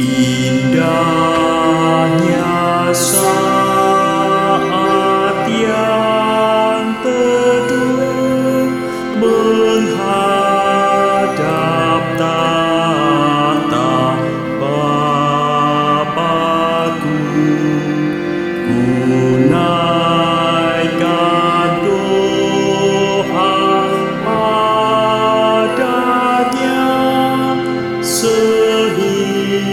Indahnya saat yang teduh menghadap tahta Bapa-Ku. Ku naikkan doa padanya sehingga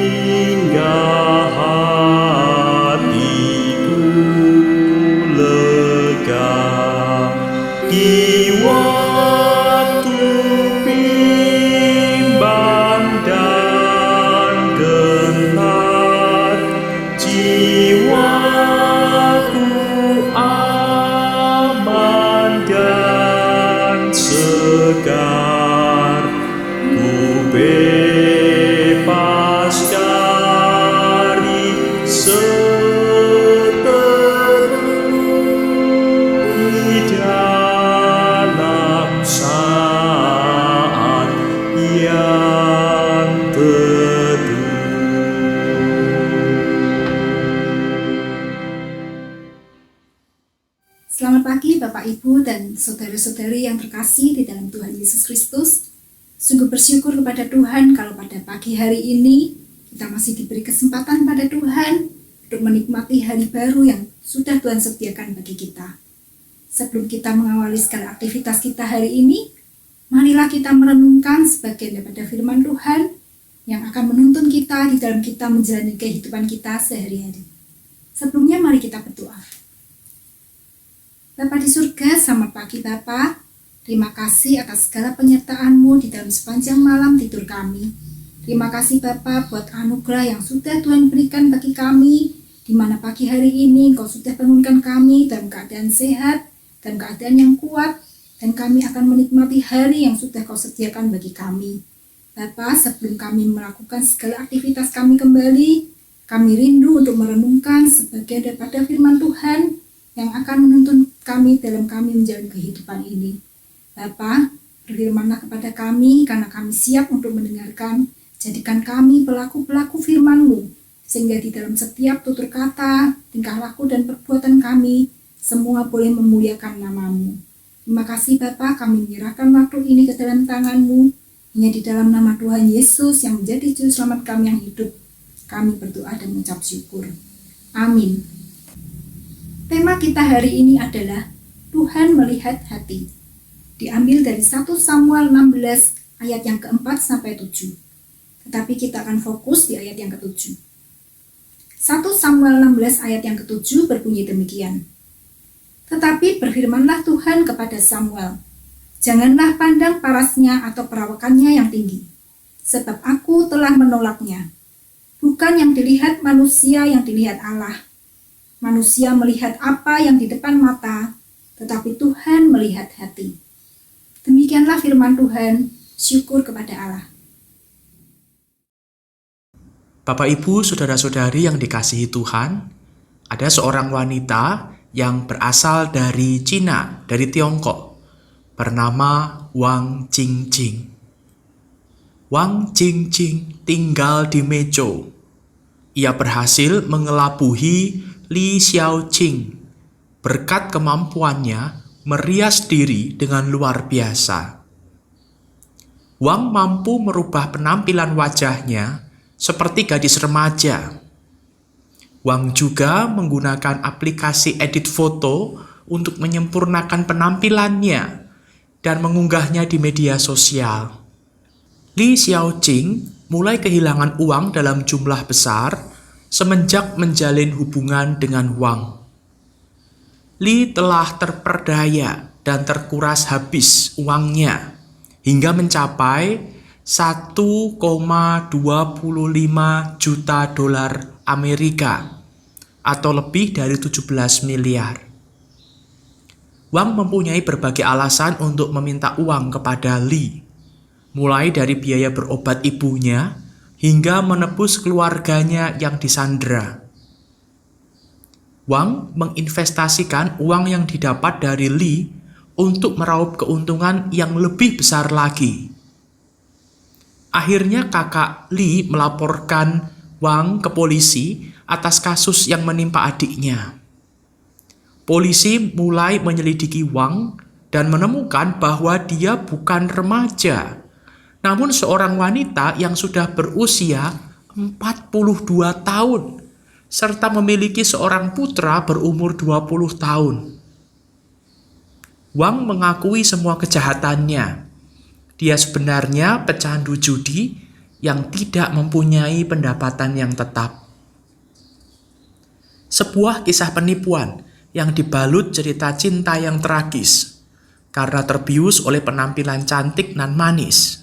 hatiku lega. Di waktu bimbang dan gentar, jiwaku aman dan segar. Ku bebas dari seteru di dalam saat yang teduh. Selamat pagi Bapak Ibu dan saudara-saudari yang terkasih di dalam Tuhan Yesus Kristus. Sungguh bersyukur kepada Tuhan kalau pada pagi hari ini kita masih diberi kesempatan pada Tuhan untuk menikmati hari baru yang sudah Tuhan sediakan bagi kita. Sebelum kita mengawali segala aktivitas kita hari ini, marilah kita merenungkan sebagian daripada firman Tuhan yang akan menuntun kita di dalam kita menjalani kehidupan kita sehari-hari. Sebelumnya mari kita berdoa. Bapa di surga, selamat pagi Bapa. Terima kasih atas segala penyertaan-Mu di dalam sepanjang malam tidur kami. Terima kasih Bapa buat anugerah yang sudah Tuhan berikan bagi kami, di mana pagi hari ini Engkau sudah bangunkan kami dalam keadaan sehat, dalam keadaan yang kuat, dan kami akan menikmati hari yang sudah Kau sediakan bagi kami. Bapa, sebelum kami melakukan segala aktivitas kami kembali, kami rindu untuk merenungkan sebagian daripada firman Tuhan yang akan menuntun kami dalam kami menjalani kehidupan ini. Bapa, berfirmanlah kepada kami karena kami siap untuk mendengarkan. Jadikan kami pelaku-pelaku firman-Mu, sehingga di dalam setiap tutur kata, tingkah laku dan perbuatan kami, semua boleh memuliakan nama-Mu. Terima kasih Bapa, kami menyerahkan waktu ini ke dalam tangan-Mu. Hanya di dalam nama Tuhan Yesus yang menjadi juru selamat kami yang hidup, kami berdoa dan mengucap syukur. Amin. Tema kita hari ini adalah Tuhan melihat hati. Diambil dari 1 Samuel 16 ayat yang ke-4 sampai 7. Tetapi kita akan fokus di ayat yang ke-7. 1 Samuel 16 ayat yang ke-7 berbunyi demikian. Tetapi berfirmanlah Tuhan kepada Samuel, janganlah pandang parasnya atau perawakannya yang tinggi, sebab aku telah menolaknya. Bukan yang dilihat manusia yang dilihat Allah. Manusia melihat apa yang di depan mata, tetapi Tuhan melihat hati. Demikianlah firman Tuhan, syukur kepada Allah. Bapak Ibu, saudara-saudari yang dikasihi Tuhan, ada seorang wanita yang berasal dari Cina, dari Tiongkok, bernama Wang Jingjing. Wang Jingjing tinggal di Mezhou. Ia berhasil mengelabuhi Li Xiaoqing berkat kemampuannya merias diri dengan luar biasa. Wang mampu merubah penampilan wajahnya seperti gadis remaja. Wang juga menggunakan aplikasi edit foto untuk menyempurnakan penampilannya dan mengunggahnya di media sosial. Li Xiaoqing mulai kehilangan uang dalam jumlah besar semenjak menjalin hubungan dengan Wang. Li telah terperdaya dan terkuras habis uangnya hingga mencapai 1,25 juta dolar Amerika atau lebih dari 17 miliar. Wang mempunyai berbagai alasan untuk meminta uang kepada Li, mulai dari biaya berobat ibunya hingga menebus keluarganya yang disandera. Wang menginvestasikan uang yang didapat dari Li untuk meraup keuntungan yang lebih besar lagi. Akhirnya kakak Li melaporkan Wang ke polisi atas kasus yang menimpa adiknya. Polisi mulai menyelidiki Wang dan menemukan bahwa dia bukan remaja, namun seorang wanita yang sudah berusia 42 tahun, serta memiliki seorang putra berumur 20 tahun. Wang mengakui semua kejahatannya. Dia sebenarnya pecandu judi yang tidak mempunyai pendapatan yang tetap. Sebuah kisah penipuan yang dibalut cerita cinta yang tragis karena terbius oleh penampilan cantik nan manis.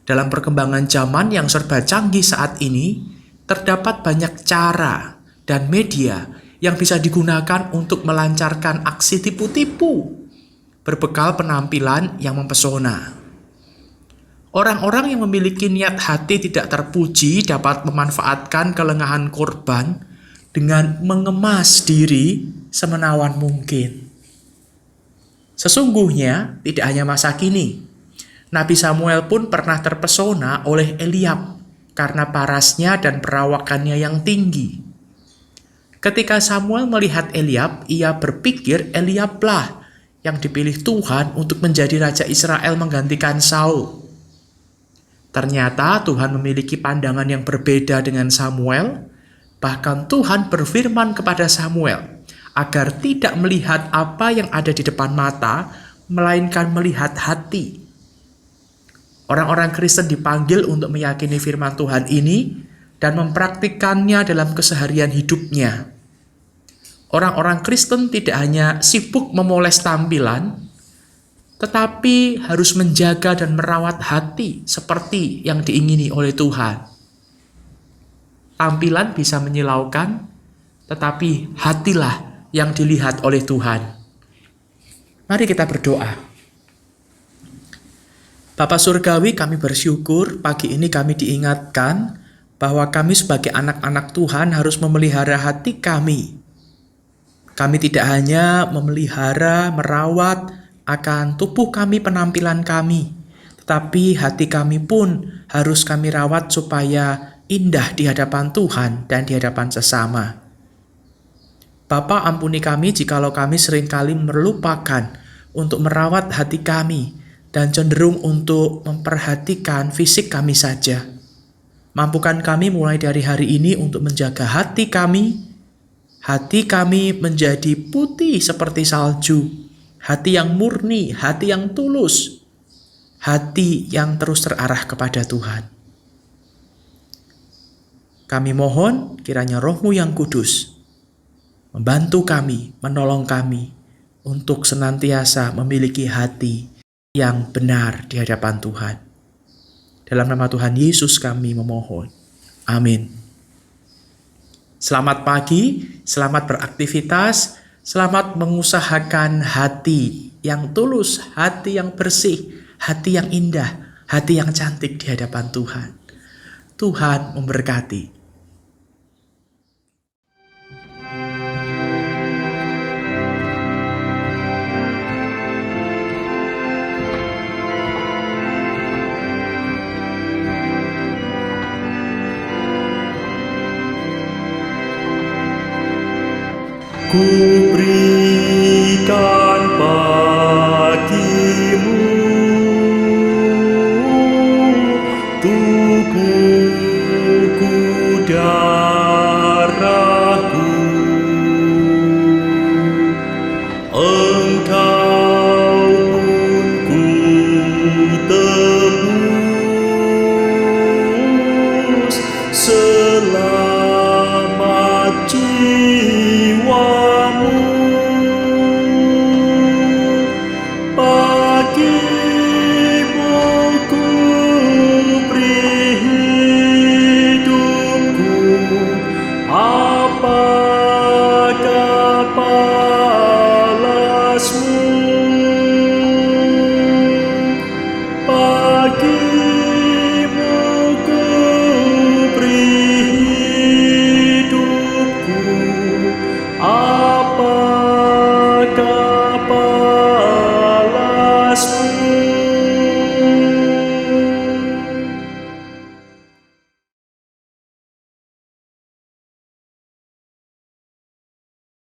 Dalam perkembangan zaman yang serba canggih saat ini, terdapat banyak cara dan media yang bisa digunakan untuk melancarkan aksi tipu-tipu berbekal penampilan yang mempesona. Orang-orang yang memiliki niat hati tidak terpuji dapat memanfaatkan kelengahan korban dengan mengemas diri semenawan mungkin. Sesungguhnya, tidak hanya masa kini, Nabi Samuel pun pernah terpesona oleh Eliab karena parasnya dan perawakannya yang tinggi. Ketika Samuel melihat Eliab, ia berpikir Eliablah yang dipilih Tuhan untuk menjadi raja Israel menggantikan Saul. Ternyata Tuhan memiliki pandangan yang berbeda dengan Samuel. Bahkan Tuhan berfirman kepada Samuel agar tidak melihat apa yang ada di depan mata, melainkan melihat hati. Orang-orang Kristen dipanggil untuk meyakini firman Tuhan ini dan mempraktikkannya dalam keseharian hidupnya. Orang-orang Kristen tidak hanya sibuk memoles tampilan, tetapi harus menjaga dan merawat hati seperti yang diingini oleh Tuhan. Tampilan bisa menyilaukan, tetapi hatilah yang dilihat oleh Tuhan. Mari kita berdoa. Bapa Surgawi, kami bersyukur pagi ini kami diingatkan bahwa kami sebagai anak-anak Tuhan harus memelihara hati kami. Kami tidak hanya memelihara, merawat akan tubuh kami, penampilan kami, tetapi hati kami pun harus kami rawat supaya indah di hadapan Tuhan dan di hadapan sesama. Bapa, ampuni kami jikalau kami seringkali melupakan untuk merawat hati kami dan cenderung untuk memperhatikan fisik kami saja. Mampukan kami mulai dari hari ini untuk menjaga hati kami menjadi putih seperti salju, hati yang murni, hati yang tulus, hati yang terus terarah kepada Tuhan. Kami mohon kiranya Roh-Mu yang kudus membantu kami, menolong kami untuk senantiasa memiliki hati yang benar di hadapan Tuhan. Dalam nama Tuhan Yesus kami memohon. Amin. Selamat pagi, selamat beraktivitas, selamat mengusahakan hati yang tulus, hati yang bersih, hati yang indah, hati yang cantik di hadapan Tuhan. Tuhan memberkati. Ku